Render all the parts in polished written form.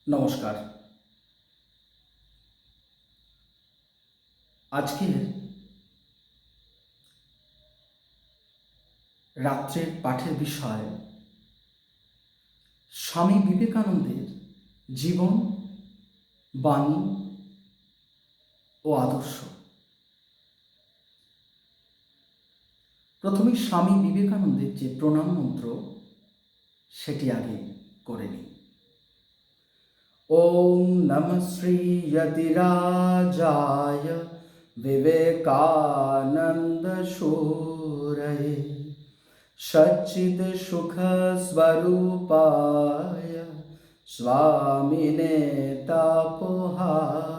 নমস্কার। আজকের রাত্রের পাঠের বিষয় স্বামী বিবেকানন্দের জীবন, বাণী ও আদর্শ। প্রথমে স্বামী বিবেকানন্দের যে প্রণাম মন্ত্র সেটি আগে করে নিই। ওম নমঃ শ্রী যতিরাজায় বিবেকানন্দ শূরয়ে সচ্চিদ সুখ স্বরূপায় স্বামিনে তাপহারিণে।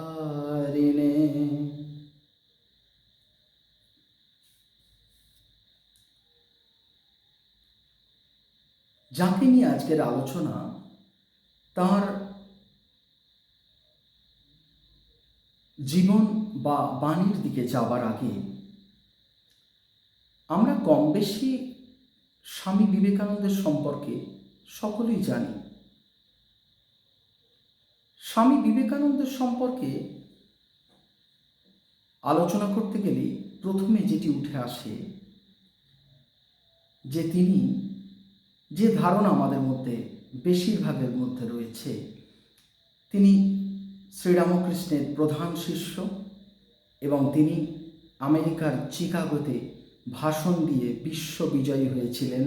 যাকে নিয়ে আজকের আলোচনা, তার জীবন বা বাণীর দিকে যাবার আগে আমরা কম বেশি স্বামী বিবেকানন্দের সম্পর্কে সকলেই জানি। স্বামী বিবেকানন্দের সম্পর্কে আলোচনা করতে গেলে প্রথমে যেটি উঠে আসে যে তিনি যে ধারণা আমাদের মধ্যে বেশিরভাগের মধ্যে রয়েছে, তিনি শ্রীরামকৃষ্ণের প্রধান শিষ্য এবং তিনি আমেরিকার চিকাগোতে ভাষণ দিয়ে বিশ্ববিজয়ী হয়েছিলেন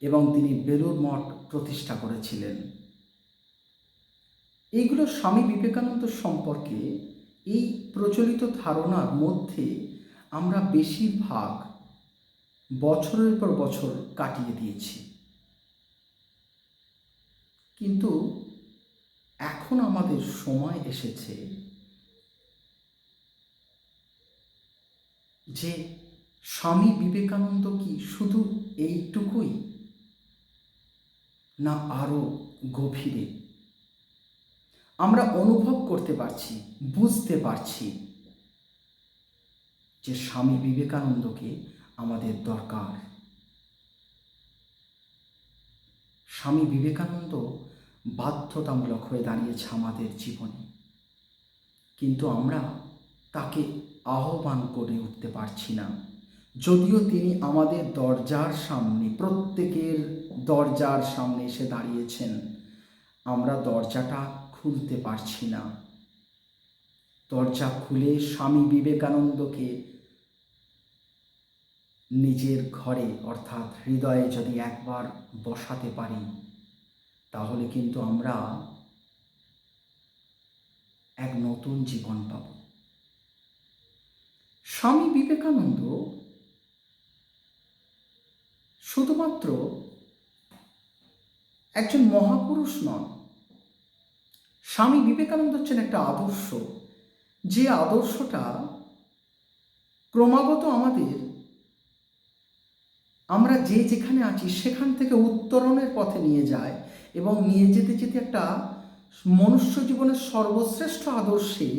এবং তিনি বেলুড় মঠ প্রতিষ্ঠা করেছিলেন। এইগুলো স্বামী বিবেকানন্দ সম্পর্কে এই প্রচলিত ধারণার মধ্যে আমরা বেশিরভাগ বছরের পর বছর কাটিয়ে দিয়েছি। কিন্তু এখন আমাদের সময় এসেছে যে স্বামী বিবেকানন্দ কি শুধু এইটুকুই, না আরও গভীরে আমরা অনুভব করতে পারছি, বুঝতে পারছি যে স্বামী বিবেকানন্দকে আমাদের দরকার। স্বামী বিবেকানন্দ বাধ্যতামূলক হয়ে দাঁড়িয়েছে আমাদের জীবনে, কিন্তু আমরা তাকে আহ্বান করে উঠতে পারছি না। যদিও তিনি আমাদের দরজার সামনে, প্রত্যেকের দরজার সামনে এসে দাঁড়িয়েছেন, আমরা দরজাটা খুলতে পারছি না। দরজা খুলে স্বামী বিবেকানন্দকে নিজের ঘরে অর্থাৎ হৃদয়ে যদি একবার বসাতে পারি, তাহলে কিন্তু আমরা এক নতুন জীবন পাব। স্বামী বিবেকানন্দ শুধুমাত্র একজন মহাপুরুষ নন। স্বামী বিবেকানন্দ হচ্ছেন একটা আদর্শ, যে আদর্শটা ক্রমাগত আমরা যে যেখানে আছি সেখান থেকে উত্তরণের পথে নিয়ে যায় এবং নিয়ে যেতে যেতে একটা মনুষ্য জীবনের সর্বশ্রেষ্ঠ আদর্শে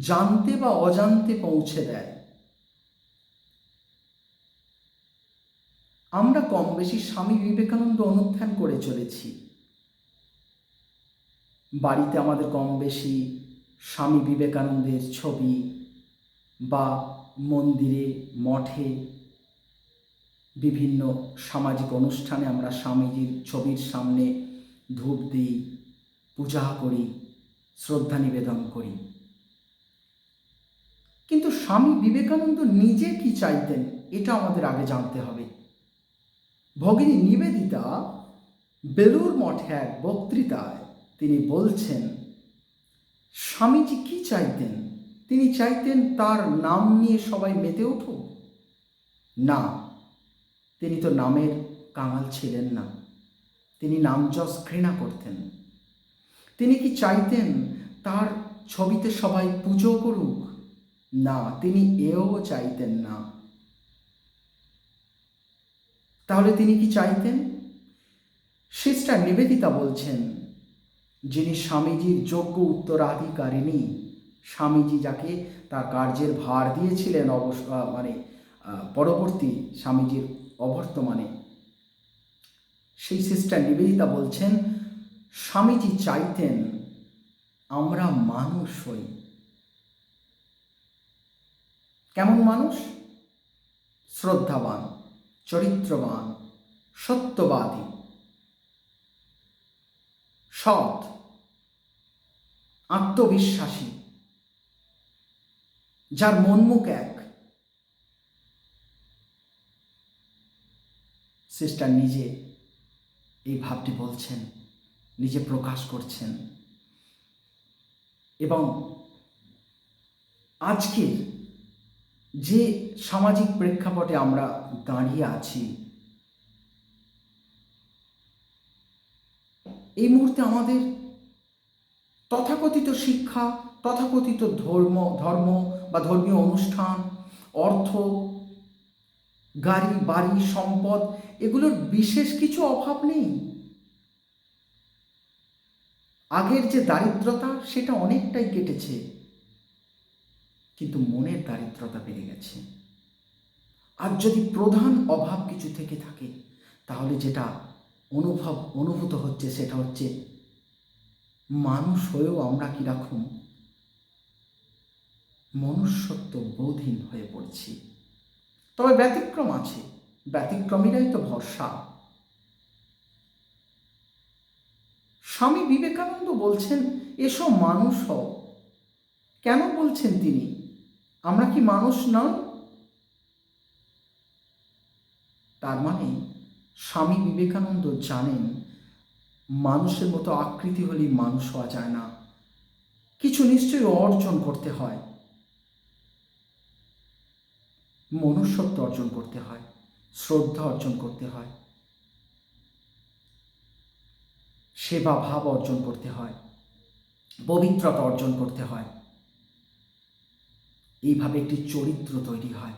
জানতে বা অজান্তে পৌঁছে দেয়। আমরা কম বেশি স্বামী বিবেকানন্দ অনুধ্যান করে চলেছি। বাড়িতে আমাদের কম বেশি স্বামী বিবেকানন্দের ছবি, বা মন্দিরে, মঠে, বিভিন্ন সামাজিক অনুষ্ঠানে আমরা স্বামীজির ছবির সামনে ধূপ দিই, পূজা করি, শ্রদ্ধা নিবেদন করি। কিন্তু স্বামী বিবেকানন্দ নিজে কি চাইতেন এটা আমাদের আগে জানতে হবে। ভগিনী নিবেদিতা বেলুড় মঠে এক বক্তৃতায় তিনি বলছেন, স্বামীজি কি চাইতেন? তিনি চাইতেন তার নাম নিয়ে সবাই মেতে উঠুক? না, তিনি তো নামের কাঙাল ছিলেন না। তিনি নাম যশ ঘৃণা করতেন। তিনি কি চাইতেন তার ছবিতে সবাই পুজো করুক? না, তিনি এও চাইতেন না। তাহলে তিনি কি চাইতেন? সিস্টার নিবেদিতা বলছেন, যিনি স্বামীজির যোগ্য উত্তরাধিকারিণী, স্বামীজি যাকে তার কার্যের ভার দিয়েছিলেন পরবর্তী স্বামীজির অবর্তমানে, সেই সিস্টার নিবেদিতা বলছেন, স্বামীজি চাইতেন আমরা মানুষ হই। কেমন মানুষ? শ্রদ্ধাবান, চরিত্রবান, সত্যবাদী, সৎ, আত্মবিশ্বাসী, যার মনমুখ এক। সিস্টার নিজে এই ভাবটি বলছেন, নিজে প্রকাশ করছেন। এবং আজকের যে সামাজিক প্রেক্ষাপটে আমরা দাঁড়িয়ে আছি, এই মুহূর্তে আমাদের তথাকথিত শিক্ষা, তথাকথিত ধর্ম বা ধর্মীয় অনুষ্ঠান, অর্থ, গাড়ি বাড়ি, সম্পদ, এগুলোর বিশেষ কিছু অভাব নেই। আগের যে দারিদ্রতা সেটা অনেকটাই কেটেছে, কিন্তু মনের দারিদ্রতা বেড়ে গেছে। আর যদি প্রধান অভাব কিছু থেকে থাকে, তাহলে যেটা অনুভূত হচ্ছে সেটা হচ্ছে মানুষ হয়েও আমরা কিরকম মনুষ্যত্ব বোধহীন হয়ে পড়ছি। তবে ব্যতিক্রম আছে, ব্যতিক্রমীরাই তো ভরসা। স্বামী বিবেকানন্দ বলছেন, এসো মানুষ হও। কেন বলছেন তিনি? আমরা কি মানুষ নই? তার মানে স্বামী বিবেকানন্দ জানেন মানুষের মতো আকৃতি হলেই মানুষ হওয়া যায় না, কিছু নিশ্চয়ই অর্জন করতে হয়। মনুষ্যত্ব অর্জন করতে হয়, শ্রদ্ধা অর্জন করতে হয়, সেবা ভাব অর্জন করতে হয়, পবিত্রতা অর্জন করতে হয়। এইভাবে একটি চরিত্র তৈরি হয়।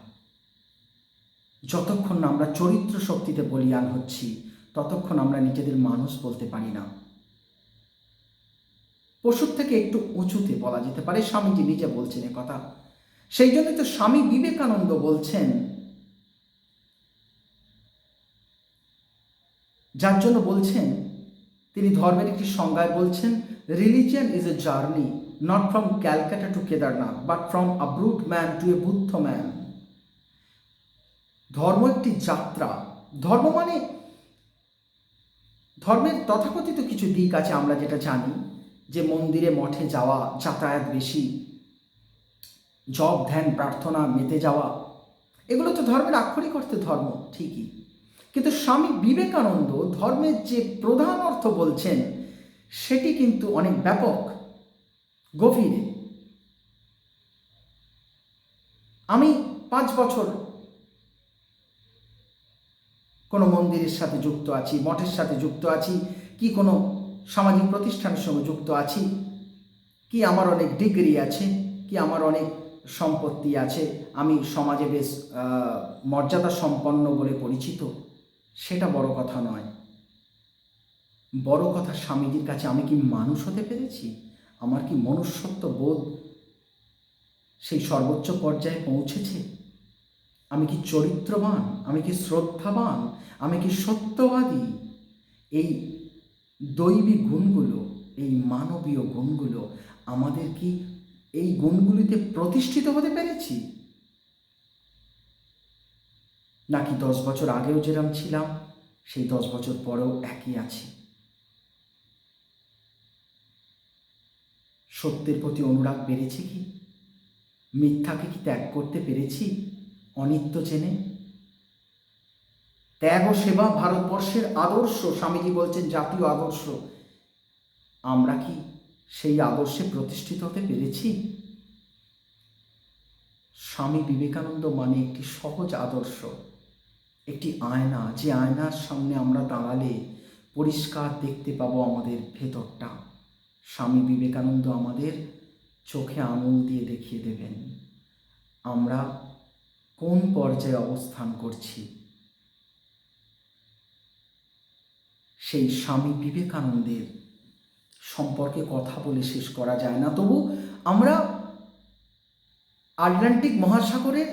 যতক্ষণ না আমরা চরিত্র শক্তিতে বলীয়ান হচ্ছি, ততক্ষণ আমরা নিজেদের মানুষ বলতে পারি না। পশুর থেকে একটু উঁচুতে বলা যেতে পারে, স্বামীজি নিজে বলছেন এ কথা। সেই জন্যই তো স্বামী বিবেকানন্দ বলছেন, যার জন্য বলছেন, তিনি ধর্মের একটি সংজ্ঞায় বলছেন, religion is a journey not from Calcutta to Kedarnath but from a brute man to a Buddha man. ধর্ম একটি যাত্রা। ধর্ম মানে ধর্মের তথাকথিত কিছু দিক আছে, আমরা যেটা জানি, যে মন্দিরে মঠে যাওয়া, যাতায়াত বেশি, জপ ধ্যান প্রার্থনা মেতে যাওয়া, এগুলো তো ধর্মের আক্ষরিক অর্থে ধর্ম, ঠিকই। কিন্তু স্বামী বিবেকানন্দ ধর্মের যে প্রধান অর্থ বলছেন, সেটি কিন্তু অনেক ব্যাপক, গভীরে। আমি 5 বছর কোনো মন্দিরের সাথে যুক্ত আছি, মঠের সাথে যুক্ত আছি, কি কোনো সামাজিক প্রতিষ্ঠানের সঙ্গে যুক্ত আছি, কি আমার অনেক ডিগ্রি আছে, কি আমার অনেক সম্পত্তি আছে, আমি সমাজে বেশ মর্যাদা সম্পন্ন বলে পরিচিত, সেটা বড় কথা নয়। বড় কথা স্বামীজির কাছে আমি কি মানুষ হতে পেরেছি? আমার কি মনুষ্যত্ব বোধ সেই সর্বোচ্চ পর্যায়ে পৌঁছেছে? আমি কি চরিত্রবান? আমি কি শ্রদ্ধাবান? আমি কি সত্যবাদী? এই দৈবী গুণগুলো, এই মানবীয় গুণগুলো, আমাদের কি এই গুণগুলিতে প্রতিষ্ঠিত হতে পেরেছি? নাকি 10 বছর আগেও যেরকম ছিলাম, সেই 10 বছর পরেও একই আছি? সত্যের প্রতি অনুরাগ বেড়েছে কি? মিথ্যাকে কি ত্যাগ করতে পেরেছি অনিত্য জেনে? ত্যাগ ও সেবা ভারতবর্ষের আদর্শ, স্বামীজি বলছেন জাতীয় আদর্শ। আমরা কি সেই আদর্শে প্রতিষ্ঠিত হতে পেরেছি? স্বামী বিবেকানন্দ মানে একটি সহজ আদর্শ, একটি আয়না, যে আয়নার সামনে আমরা দাঁড়ালে পরিষ্কার দেখতে পাবো আমাদের ভেতরটা। স্বামী বিবেকানন্দ আমাদের চোখে আঙুল দিয়ে দেখিয়ে দেবেন আমরা কোন পর্যায়ে অবস্থান করছি। সেই স্বামী বিবেকানন্দের সম্পর্কে কথা বলে শেষ করা যায় না। তবু আমরা আটলান্টিক মহাসাগরের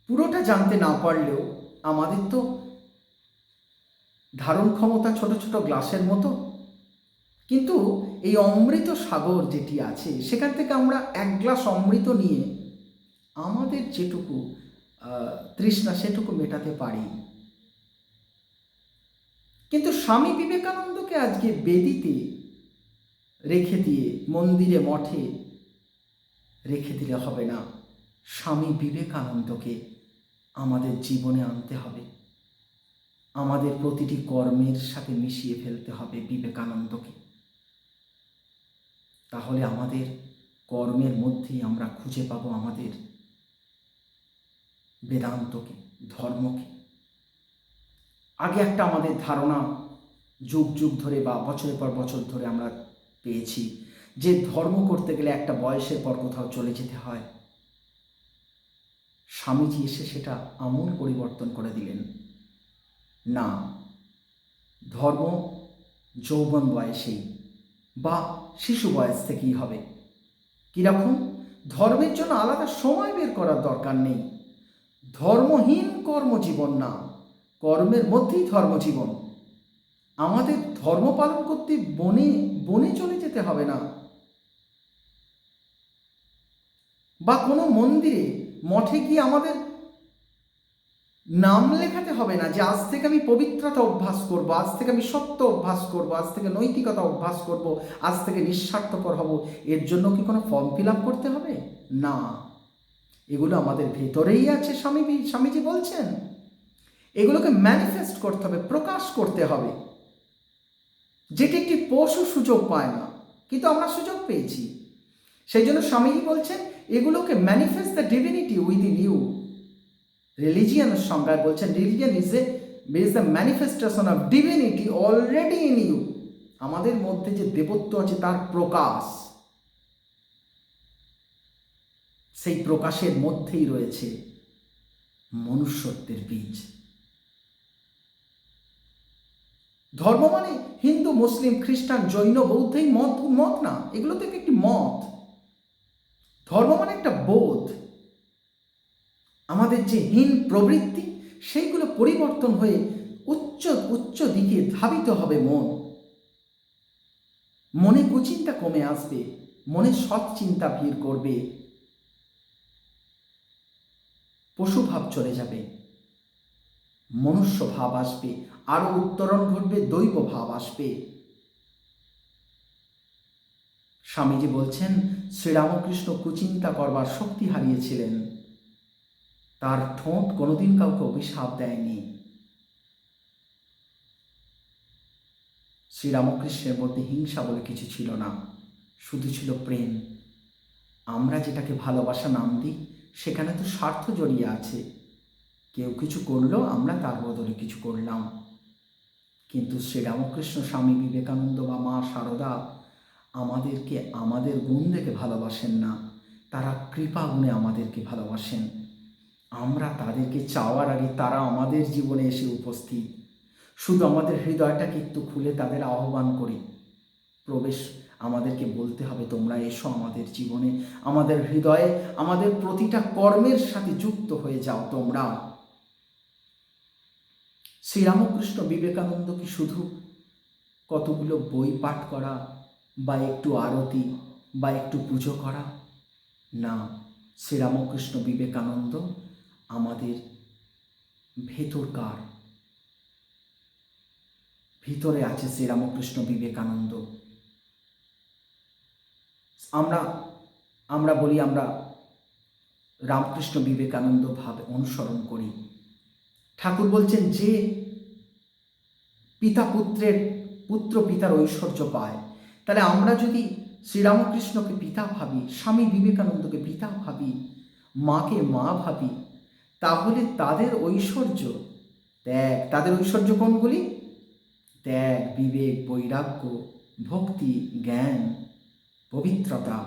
পুরোটা জানতে না পারলেও আমাদের তো ধারণ ক্ষমতা ছোট ছোট গ্লাসের মতো, কিন্তু এই অমৃত সাগর যেটি আছে সেখান থেকে আমরা এক গ্লাস অমৃত নিয়ে আমাদের যেটুকু তৃষ্ণা সেটুকু মেটাতে পারি। কিন্তু স্বামী বিবেকানন্দকে আজকে বেদিতে রেখে দিয়ে, মন্দিরে মঠে রেখে দিলে হবে না। স্বামী বিবেকানন্দকে আমাদের জীবনে আনতে হবে, আমাদের প্রতিটি কর্মের সাথে মিশিয়ে ফেলতে হবে বিবেকানন্দকে। তাহলে আমাদের কর্মের মধ্যেই আমরা খুঁজে পাবো আমাদের বেদান্তকে, ধর্মকে। আগে একটা আমাদের ধারণা যুগ যুগ ধরে বা বছরের পর বছর ধরে আমরা পেয়েছি যে ধর্ম করতে গেলে একটা বয়সের পর কোথাও চলে যেতে হয়। স্বামীজি এসে সেটা আমূল পরিবর্তন করে দিলেন। না, ধর্ম যৌবন বয়সেই বা শিশু বয়স থেকেই হবে। কীরকম? ধর্মের জন্য আলাদা সময় বের করার দরকার নেই। ধর্মহীন কর্মজীবন না, কর্মের মধ্যেই ধর্মজীবন। আমাদের ধর্ম পালন করতে বনে বনে চলে যেতে হবে না, বা কোনো মন্দিরে মঠে গিয়ে আমাদের নাম লেখাতে হবে না যে আজ থেকে আমি পবিত্রতা অভ্যাস করব, আজ থেকে আমি সত্য অভ্যাস করব, আজ থেকে নৈতিকতা অভ্যাস করব, আজ থেকে নিঃস্বার্থপর হব। এর জন্য কি কোনো ফর্ম ফিল আপ করতে হবে? না, এগুলো আমাদের ভেতরেই আছে। স্বামীজি বলছেন এগুলোকে ম্যানিফেস্ট করতে হবে, প্রকাশ করতে হবে, যেটি একটি পশু সুযোগ পায় না, কিন্তু আমরা সুযোগ পেয়েছি। সেই জন্য স্বামীজি বলছেন এগুলোকে manifest the divinity within you. রিলিজিয়ানের সংজ্ঞায় বলছেন religion is the manifestation of divinity already in you. আমাদের মধ্যে যে দেবত্ব আছে তার প্রকাশ, সেই প্রকাশের মধ্যেই রয়েছে মনুষ্যত্বের বীজ। ধর্ম মানে হিন্দু, মুসলিম, খ্রিস্টান, জৈন, বৌদ্ধ এই মত না, এগুলো থেকে একটি মত। ধর্ম মানে একটা বোধ। আমাদের যে হীন প্রবৃত্তি সেইগুলো পরিবর্তন হয়ে উচ্চ উচ্চ দিকে ধাবিত হবে। মনে কুচিন্তা কমে আসবে, মনে সৎ চিন্তা ভিড় করবে, পশুভাব চলে যাবে, মনুষ্য ভাব আসবে, আরো উত্তরণ ঘটবে, দৈব ভাব আসবে। স্বামীজি বলছেন শ্রীরামকৃষ্ণ কুচিন্তা করবার শক্তি হারিয়েছিলেন, তার ঠোঁট কোনোদিন কাউকে অভিশাপ দেয়নি। শ্রীরামকৃষ্ণের মধ্যে হিংসা বলে কিছু ছিল না, শুধু ছিল প্রেম। আমরা যেটাকে ভালোবাসা নাম দিই সেখানে তো স্বার্থ জড়িয়ে আছে। কেউ কিছু করলো, আমরা তার বদলে কিছু করলাম। কিন্তু শ্রীরামকৃষ্ণ, স্বামী বিবেকানন্দ বা মা শারদা আমাদেরকে আমাদের গুণ দেখে ভালোবাসেন না, তারা কৃপা গুণে আমাদেরকে ভালোবাসেন। আমরা তাদেরকে চাওয়ার আগে তারা আমাদের জীবনে এসে উপস্থিত। শুধু আমাদের হৃদয়টাকে একটু খুলে তাদের আহ্বান করি, প্রবেশ আমাদেরকে বলতে হবে তোমরা এসো আমাদের জীবনে, আমাদের হৃদয়ে, আমাদের প্রতিটা কর্মের সাথে যুক্ত হয়ে যাও তোমরা। শ্রীরামকৃষ্ণ বিবেকানন্দ কি শুধু কতগুলো বই পাঠ করা বা একটু আরতি বা একটু পুজো করা? না, শ্রীরামকৃষ্ণ বিবেকানন্দ আমাদের ভিতরে আছে শ্রীরামকৃষ্ণ বিবেকানন্দ। আমরা বলি আমরা রামকৃষ্ণ বিবেকানন্দ ভাবে অনুসরণ করি। ঠাকুর বলছেন যে পুত্র পিতার ঐশ্বর্য পায়, তাহলে আমরা যদি শ্রীরামকৃষ্ণকে পিতা ভাবি, স্বামী বিবেকানন্দকে পিতা ভাবি, মাকে মা ভাবি, তাহলে তাদের ঐশ্বর্য ত্যাগ, তাদের ঐশ্বর্য কোনগুলি? ত্যাগ, বিবেক, বৈরাগ্য, ভক্তি, জ্ঞান, পবিত্রতা,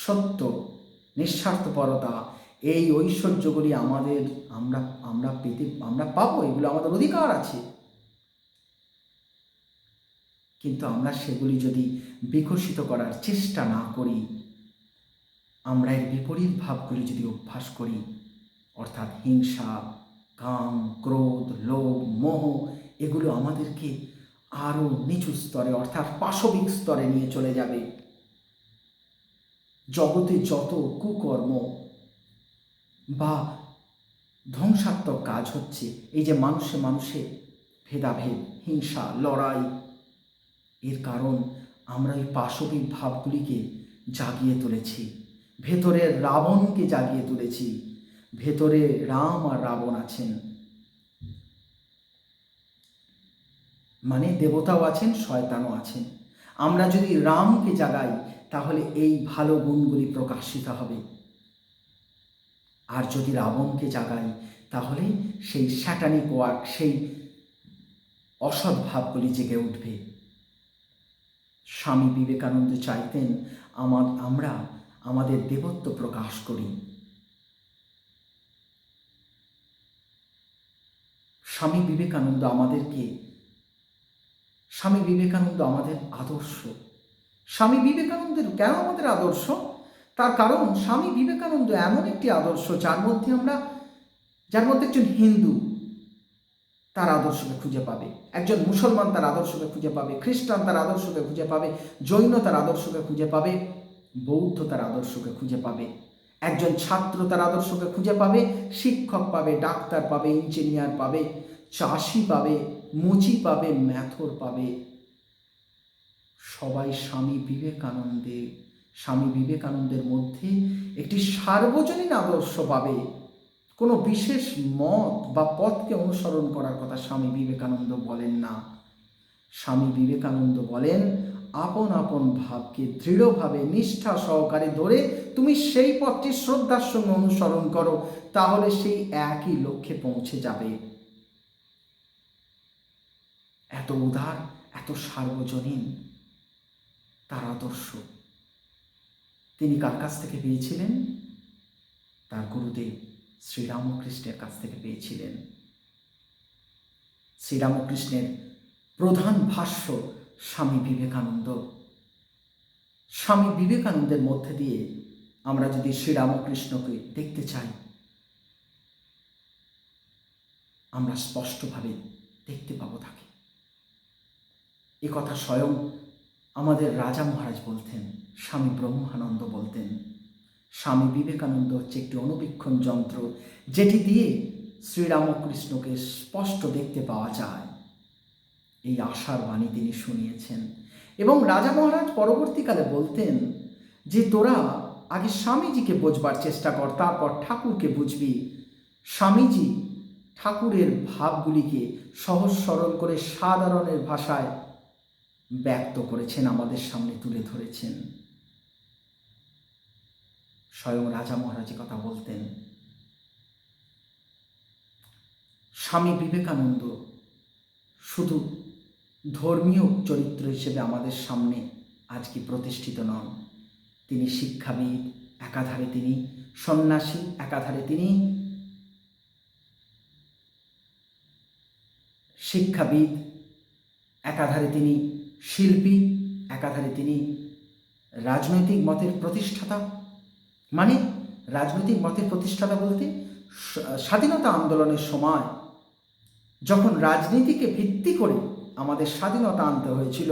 সত্য, নিঃস্বার্থপরতা, এই ঐশ্বর্যগুলি আমরা পাবো, এগুলো আমাদের অধিকার আছে। কিন্তু আমরা সেগুলি যদি বিকশিত করার চেষ্টা না করি, আমরা এর বিপরীত ভাবগুলি যদি অভ্যাস করি, অর্থাৎ হিংসা, কাম, ক্রোধ, লোভ, মোহ, এগুলো আমাদেরকে আরও নিচু স্তরে অর্থাৎ পাশবিক স্তরে নিয়ে চলে যাবে। জগতে যত কুকর্ম বা ধ্বংসাত্মক কাজ হচ্ছে, এই যে মানুষে মানুষে ভেদাভেদ, হিংসা, লড়াই, এর কারণ আমরা এই পাশবিক ভাবগুলিকে জাগিয়ে তুলেছি, ভেতরের রাবণকে জাগিয়ে তুলেছি। ভেতরে রাম আর রাবণ আছেন, মানে দেবতাও আছেন, শয়তানও আছেন। আমরা যদি রামকে জাগাই তাহলে এই ভালো গুণগুলি প্রকাশিত হবে, আর যদি রাবণকে জাগাই তাহলে সেই স্যাটানিক ওয়ার্ক, সেই অসৎ ভাবগুলি জেগে উঠবে। স্বামী বিবেকানন্দ চাইতেন আমরা আমাদের দেবত্ব প্রকাশ করি। স্বামী বিবেকানন্দ আমাদের আদর্শ। স্বামী বিবেকানন্দের কেন আমাদের আদর্শ? তার কারণ স্বামী বিবেকানন্দ এমন একটি আদর্শ যার মধ্যে একজন হিন্দু তার আদর্শকে খুঁজে পাবে, একজন মুসলমান তার আদর্শকে খুঁজে পাবে, খ্রিস্টান তার আদর্শকে খুঁজে পাবে, জৈন তার আদর্শকে খুঁজে পাবে, বৌদ্ধ তার আদর্শকে খুঁজে পাবে। একজন ছাত্র তার আদর্শকে খুঁজে পাবে, শিক্ষক পাবে, ডাক্তার পাবে, ইঞ্জিনিয়ার পাবে, চাষি পাবে, মুচি পাবে, ম্যাথর পাবে। সবাই স্বামী বিবেকানন্দের মধ্যে একটি সার্বজনীন আদর্শ পাবে। কোনো বিশেষ মত বা পথকে অনুসরণ করার কথা স্বামী বিবেকানন্দ বলেন না। স্বামী বিবেকানন্দ বলেন, আপন আপন ভাবকে দৃঢ়ভাবে নিষ্ঠা সহকারে ধরে তুমি সেই পথটি শ্রদ্ধার সঙ্গে অনুসরণ করো, তাহলে সেই একই লক্ষ্যে পৌঁছে যাবে। এত উদার, এত সার্বজনীন তার আদর্শ। তিনি কার কাছ থেকে পেয়েছিলেন? তার গুরুদেব শ্রীরামকৃষ্ণের কাছ থেকে পেয়েছিলেন। শ্রীরামকৃষ্ণের প্রধান ভাষ্য স্বামী বিবেকানন্দ। স্বামী বিবেকানন্দের মধ্যে দিয়ে আমরা যদি শ্রীরামকৃষ্ণকে দেখতে চাই, আমরা স্পষ্টভাবে দেখতে পাবো তাকে। এ কথা স্বয়ং আমাদের রাজা মহারাজ বলতেন, স্বামী ব্রহ্মানন্দ বলতেন। স্বামী বিবেকানন্দ হচ্ছে একটি অনুবীক্ষণ যন্ত্র, যেটি দিয়ে শ্রীরামকৃষ্ণকে স্পষ্ট দেখতে পাওয়া যায়। এই আশার বাণী তিনি শুনিয়েছেন। এবং রাজা মহারাজ পরবর্তীকালে বলতেন যে তোরা আগে স্বামীজিকে বোঝবার চেষ্টা কর, তারপর ঠাকুরকে বুঝবি। স্বামীজি ঠাকুরের ভাবগুলিকে সহজ সরল করে সাধারণের ভাষায় ব্যক্ত করেছেন, আমাদের সামনে তুলে ধরেছেন। স্বয়ং রাজা মহারাজের কথা বলতেন। স্বামী বিবেকানন্দ শুধু ধর্মীয় চরিত্র হিসেবে আমাদের সামনে আজকে প্রতিষ্ঠিত নন। তিনি শিক্ষাবিদ, একাধারে তিনি সন্ন্যাসী, একাধারে তিনি শিক্ষাবিদ, একাধারে তিনি শিল্পী, একাধারে তিনি রাজনৈতিক মতের প্রতিষ্ঠাতা। মানে রাজনৈতিক মতের প্রতিষ্ঠাতা বলতে স্বাধীনতা আন্দোলনের সময় যখন রাজনীতিকে ভিত্তি করে আমাদের স্বাধীনতা আনতে হয়েছিল,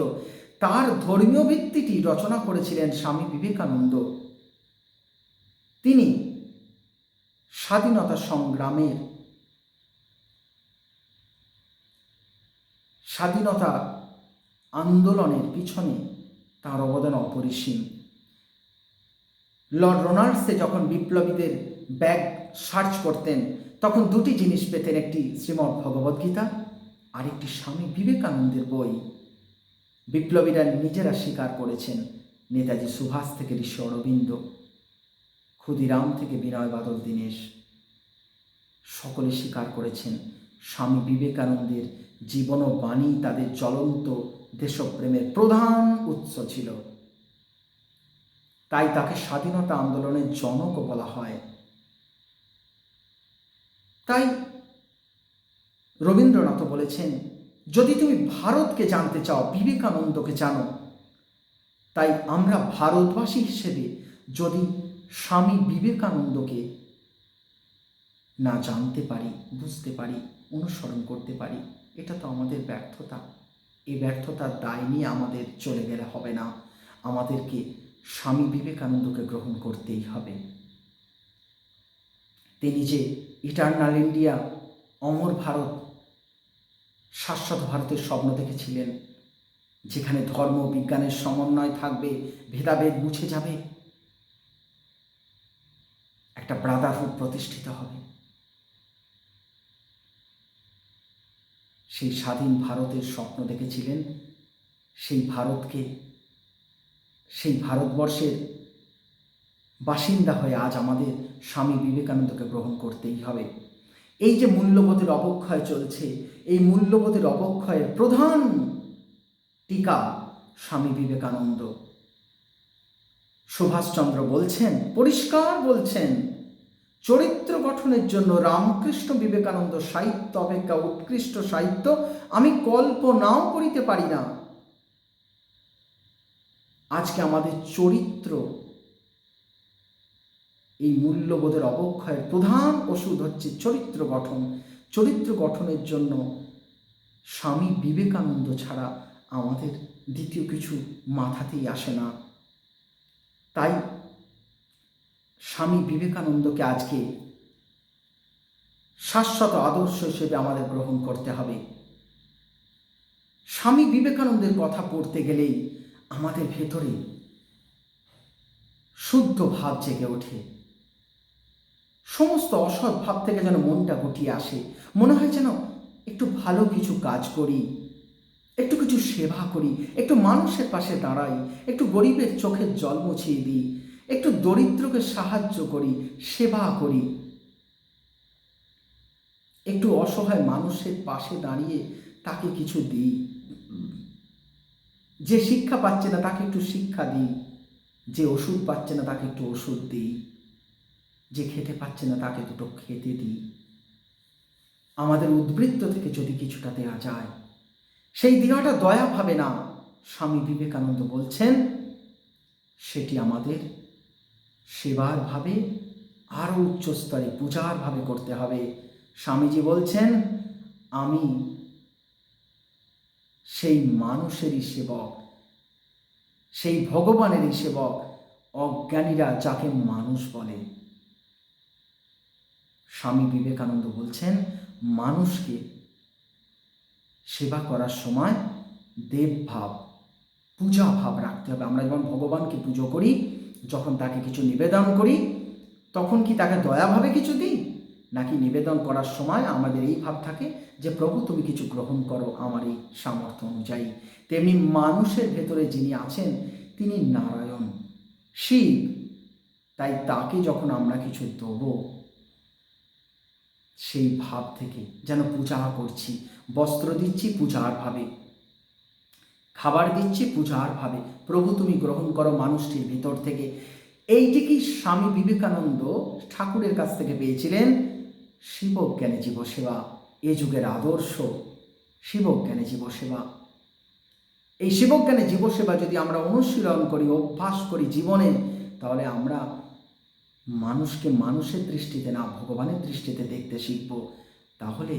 তার ধর্মীয় ভিত্তিটি রচনা করেছিলেন স্বামী বিবেকানন্দ। তিনি স্বাধীনতা সংগ্রামের, স্বাধীনতা আন্দোলনের পিছনে তার অবদান অপরিসীম। লর্ড রোনাল্ডসে যখন বিপ্লবীদের ব্যাগ সার্চ করতেন, তখন দুটি জিনিস পেতেন, একটি শ্রীমদ্ ভগবদ্গীতা আর একটি স্বামী বিবেকানন্দের বই। বিপ্লবীরা নিজেরা স্বীকার করেছেন, নেতাজি সুভাষ থেকে ঋষি অরবিন্দ, ক্ষুদিরাম থেকে বিনয় বাদল দীনেশ, সকলে স্বীকার করেছেন স্বামী বিবেকানন্দের জীবন ও বাণী তাদের জ্বলন্ত দেশপ্রেমের প্রধান উৎস ছিল। তাই তাকে স্বাধীনতা আন্দোলনের জনকও বলা হয়। তাই রবীন্দ্রনাথ বলেছেন, যদি তুমি ভারতকে জানতে চাও, বিবেকানন্দকে জানো। তাই আমরা ভারতবাসী হিসেবে যদি স্বামী বিবেকানন্দকে না জানতে পারি, বুঝতে পারি, অনুসরণ করতে পারি, এটা তো আমাদের ব্যর্থতা। এই ব্যর্থতার দায় নিয়ে আমাদের চলে গেলে হবে না, আমাদেরকে স্বামী বিবেকানন্দকে গ্রহণ করতেই হবে। তিনি যে ইটার্নাল ইন্ডিয়া, অমর ভারত, শাশ্বত ভারতের স্বপ্ন দেখেছিলেন, যেখানে ধর্ম বিজ্ঞানের সমন্বয় থাকবে, ভেদাভেদ মুছে যাবে, একটা ব্রাদারহুড প্রতিষ্ঠিত হবে, সেই স্বাধীন ভারতের স্বপ্ন দেখেছিলেন। সেই ভারতকে, সেই ভারতবর্ষের বাসিন্দা হয়ে আজ আমাদের স্বামী বিবেকানন্দকে গ্রহণ করতেই হবে। এই যে মূল্যবোধের অবক্ষয় চলছে, এই মূল্যবোধের অবক্ষয়ের প্রধান টিকা স্বামী বিবেকানন্দ। সুভাষচন্দ্র বলছেন, পরিষ্কার বলছেন, চরিত্র গঠনের জন্য রামকৃষ্ণ বিবেকানন্দ সাহিত্য অপেক্ষা উৎকৃষ্ট সাহিত্য আমি কল্পনাও করিতে পারি না। আজকে আমাদের চরিত্র, এই মূল্যবোধের অবক্ষয়ের প্রধান ওষুধ হচ্ছে চরিত্র গঠন। চরিত্র গঠনের জন্য স্বামী বিবেকানন্দ ছাড়া আমাদের দ্বিতীয় কিছু মাথাতেই আসে না। তাই স্বামী বিবেকানন্দকে আজকে শাশ্বত আদর্শ হিসেবে আমাদের গ্রহণ করতে হবে। স্বামী বিবেকানন্দের কথা পড়তে গেলেই আমাদের ভেতরে শুদ্ধ ভাব জেগে ওঠে, সমস্ত অসৎ ভাব থেকে যেন মনটা গুটিয়ে আসে। মনে হয় যেন একটু ভালো কিছু কাজ করি, একটু কিছু সেবা করি, একটু মানুষের পাশে দাঁড়াই, একটু গরিবের চোখের জল মুছিয়ে দিই, একটু দরিদ্রকে সাহায্য করি, সেবা করি, একটু অসহায় মানুষের পাশে দাঁড়িয়ে তাকে কিছু দিই, যে শিক্ষা পাচ্ছে না তাকে একটু শিক্ষা দিই, যে ওষুধ পাচ্ছে না তাকে একটু ওষুধ দিই, যে খেতে পাচ্ছে না তাকে দুটো খেতে দিই। আমাদের উদ্বৃত্ত থেকে যদি কিছুটা দেওয়া যায়, সেই দেওয়াটা দয়া ভাবে না, স্বামী বিবেকানন্দ বলছেন, সেটি আমাদের সেবার ভাবে, আরও উচ্চ স্তরে পূজার ভাবে করতে হবে। স্বামীজি বলছেন, আমি সেই মানুষেরই সেবক, সেই ভগবানেরই সেবক, অজ্ঞানীরা যাকে মানুষ বলে। স্বামী বিবেকানন্দ বলছেন, মানুষকে সেবা করার সময় দেবভাব, পূজা ভাব রাখতে হবে। আমরা যখন ভগবানকে পুজো করি, যখন তাকে কিছু নিবেদন করি, তখন কি তাকে দয়াভাবে কিছু দিই, নাকি নিবেদন করার সময় আমাদের এই ভাব থাকে যে প্রভু তুমি কিছু গ্রহণ করো আমার এই সামর্থ্য অনুযায়ী। তেমনি মানুষের ভেতরে যিনি আছেন তিনি নারায়ণ, শিব, তাই তাকে যখন আমরা কিছু দেবো, সেই ভাব থেকে যেন পূজা করছি। বস্ত্র দিচ্ছি পূজার ভাবে, খাবার দিচ্ছি পূজার ভাবে, প্রভু তুমি গ্রহণ করো মানুষটির ভিতর থেকে। এইটিকেই স্বামী বিবেকানন্দ ঠাকুরের কাছ থেকে পেয়েছিলেন শিবজ্ঞানে জীবসেবা, এ যুগের আদর্শ শিবজ্ঞানে জীবসেবা। এই শিবজ্ঞানে জীবসেবা যদি আমরা অনুশীলন করি, অভ্যাস করি জীবনে, তাহলে আমরা মানুষকে মানুষের দৃষ্টিতে না ভগবানের দৃষ্টিতে দেখতে শিখব। তাহলে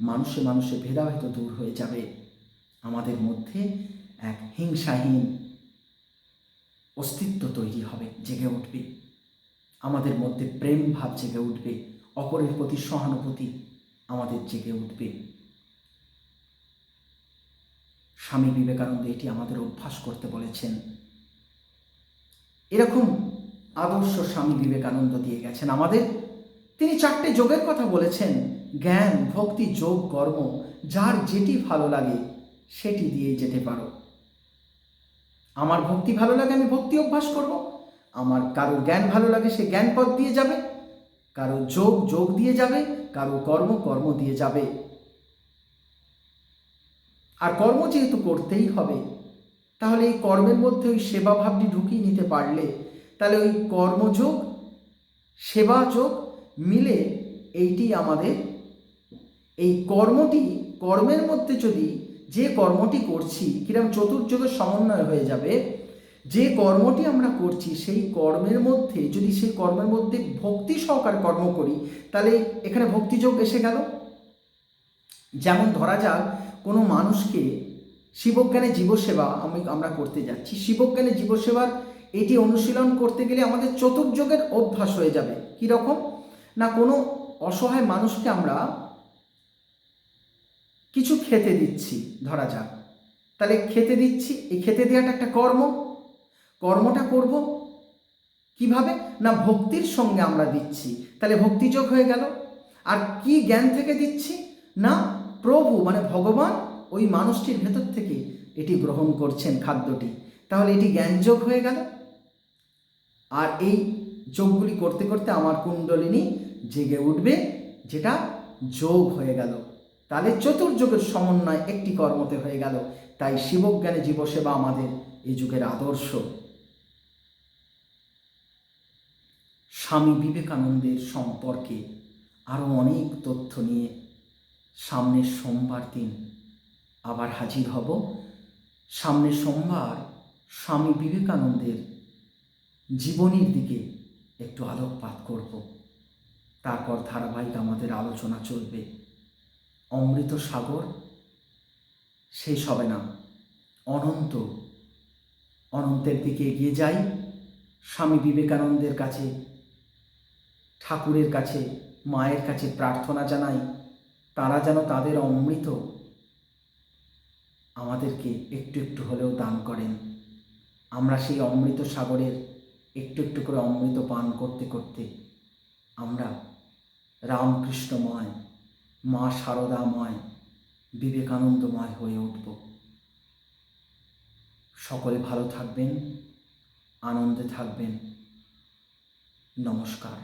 মানুষে মানুষে ভেদাভেদ দূর হয়ে যাবে, আমাদের মধ্যে এক হিংসাহীন অস্তিত্ব তৈরি হবে, জেগে উঠবে, আমাদের মধ্যে প্রেম ভাব জেগে উঠবে, অপরের প্রতি সহানুভূতি আমাদের জেগে উঠবে। স্বামী বিবেকানন্দ এটি আমাদের অভ্যাস করতে বলেছেন। এরকম আদর্শ স্বামী বিবেকানন্দ দিয়ে গেছেন আমাদের। তিনি 4টে যোগের কথা বলেছেন, জ্ঞান, ভক্তি, যোগ, কর্ম। যার যেটি ভালো লাগে সেটি দিয়েই যেতে পারো। আমার ভক্তি ভালো লাগে, আমি ভক্তি অভ্যাস করব। আমার কারো জ্ঞান ভালো লাগে, সে জ্ঞান পথ দিয়ে যাবে, কারো যোগ যোগ দিয়ে যাবে, কারো কর্ম কর্ম দিয়ে যাবে। আর কর্ম যেহেতু করতেই হবে, তাহলে এই কর্মের মধ্যে ওই সেবা ভাবটি ঢুকিয়ে নিতে পারলে, তাহলে ওই কর্মযোগ সেবা যোগ মিলে এইটি আমাদের, এই কর্মটি, কর্মের মধ্যে যদি যে কর্মটি করছি কিরকম চতুর্যোগের সমন্বয় হয়ে যাবে। যে কর্মটি আমরা করছি সেই কর্মের মধ্যে যদি সেই কর্মের মধ্যে ভক্তি সহকারে কর্ম করি, তাহলে এখানে ভক্তিযোগ এসে গেল। যেমন ধরা যাক কোনো মানুষকে শিবজ্ঞানে জীবসেবা আমরা করতে যাচ্ছি। শিবজ্ঞানে জীবসেবার এটি অনুশীলন করতে গেলে আমাদের চতুর্যোগের অভ্যাস হয়ে যাবে। কীরকম না, কোনো অসহায় মানুষকে আমরা কিছু খেতে দিচ্ছি ধরা যাক, তাহলে খেতে দিচ্ছি, এই খেতে দেওয়াটা একটা কর্ম। কর্মটা করব কিভাবে না, ভক্তির সঙ্গে আমরা দিচ্ছি, তাহলে ভক্তিযোগ হয়ে গেল। আর কি জ্ঞান থেকে দিচ্ছি না, প্রভু মানে ভগবান ওই মানুষটির ভেতর থেকে এটি গ্রহণ করছেন খাদ্যটি, তাহলে এটি জ্ঞানযোগ হয়ে গেল। আর এই যোগগুলি করতে করতে আমার কুণ্ডলিনী জেগে উঠবে, যেটা যোগ হয়ে গেল। তাহলে চতুর্যোগের সমন্বয় একটি কর্মতে হয়ে গেল। তাই শিবজ্ঞানে জীবসেবা আমাদের এই যুগের আদর্শ। স্বামী বিবেকানন্দের সম্পর্কে আরও অনেক তথ্য নিয়ে সামনের সোমবার দিন আবার হাজির হব। সামনের সোমবার স্বামী বিবেকানন্দের জীবনীর দিকে একটু আলোকপাত করব। তারপর ধারাবাহিক আমাদের আলোচনা চলবে। অমৃত সাগর শেষ হবে না, অনন্তের দিকে এগিয়ে যাই। স্বামী বিবেকানন্দের কাছে, ঠাকুরের কাছে, মায়ের কাছে প্রার্থনা জানাই, তারা যেন তাদের অমৃত আমাদেরকে একটু একটু হলেও দান করেন। আমরা সেই অমৃত সাগরের একটু একটু করে অমৃত পান করতে করতে আমরা রামকৃষ্ণময়, মা শারদাময়, বিবেকানন্দময় হয়ে উঠব। সকলে ভালো থাকবেন, আনন্দে থাকবেন। নমস্কার।